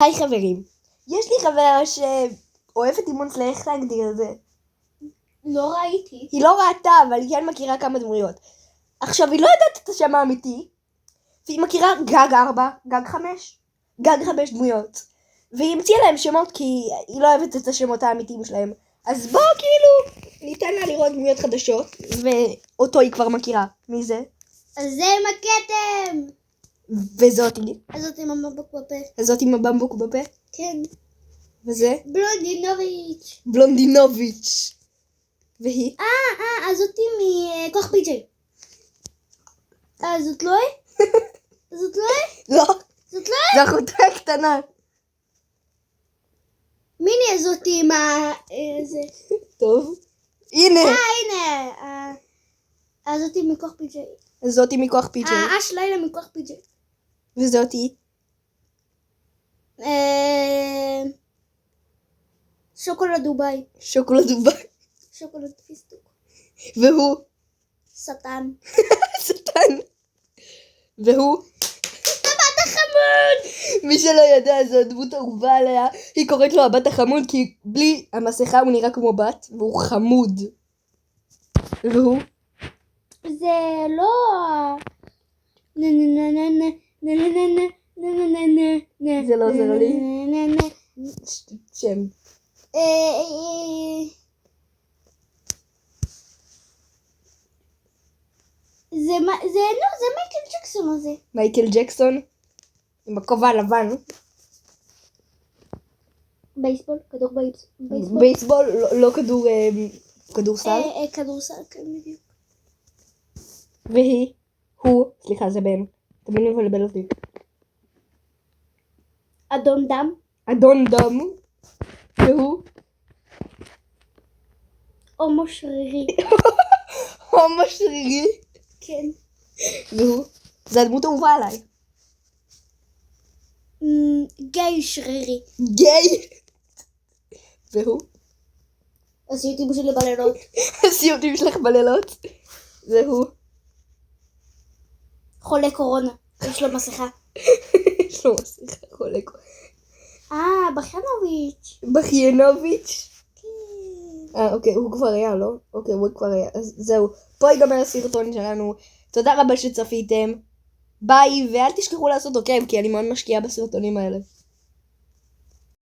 היי חברים, יש לי חברה שאוהבת אימון סלע, איך להגדיר את זה? לא ראיתי. היא לא ראתה, אבל היא כן מכירה כמה דמויות. עכשיו, היא לא יודעת את השם האמיתי, והיא מכירה גג 4, גג 5, גג 5 דמויות. והיא המציאה להם שמות כי היא לא אוהבת את השמות האמיתיים שלהם. אז בואו כאילו, ניתן לה לראות דמויות חדשות, ואותו היא כבר מכירה. מי זה? אז זה עם הכתם. וזאתי. אז זאת עם הבמבוק בפה. הזאת עם הבמבוק בפה. כן. וזה? בלונדינוביץ'. בלונדינוביץ'. והיא? אז זאתי מכוח פיג'יי. זאת לא היא? זאת לא היא? לא. זאת לא זה אחותה הקטנה. מי נהיה זאתי עם זה? טוב. הנה. הנה. זאתי מכוח פיג'יי. זאתי מכוח פיג'יי. אש לילה מכוח פיג'יי. וזאתי? שוקולד דובאי. שוקולד דובאי. שוקולד פיסטוק. והוא? שטן. שטן. והוא? הבת החמוד! מי שלא יודע, זו הדמות אהובה עליה. היא קוראת לו הבת החמוד כי בלי המסכה הוא נראה כמו בת, והוא חמוד. והוא? זה לא... זה לא עוזר לי. שם. זה מייקל ג'קסון הזה. מייקל ג'קסון? עם הכובע הלבן. בייסבול, כדור בייסבול. בייסבול, לא כדורסל. כדורסל, כן בדיוק. והיא? הוא? סליחה, זה בן. תמיד מבלבל אותי. אדון דם. אדון דם. והוא? הומו שרירי. הומו שרירי. כן. והוא? זה הדמות אהובה עליי. גיי שרירי. גיי. והוא? הסיוטים שלי בלילות. הסיוטים שלך בלילות. והוא? חולה קורונה. יש לו מסכה. יש לו מסכה, חולה קורונה. בכיינוביץ'. בכיינוביץ'? כן. אוקיי, הוא כבר היה, לא? אוקיי, הוא כבר היה. אז זהו. פה ייגמר הסרטון שלנו. תודה רבה שצפיתם. ביי, ואל תשכחו לעשות עוקב, כי אני מאוד משקיעה בסרטונים האלה.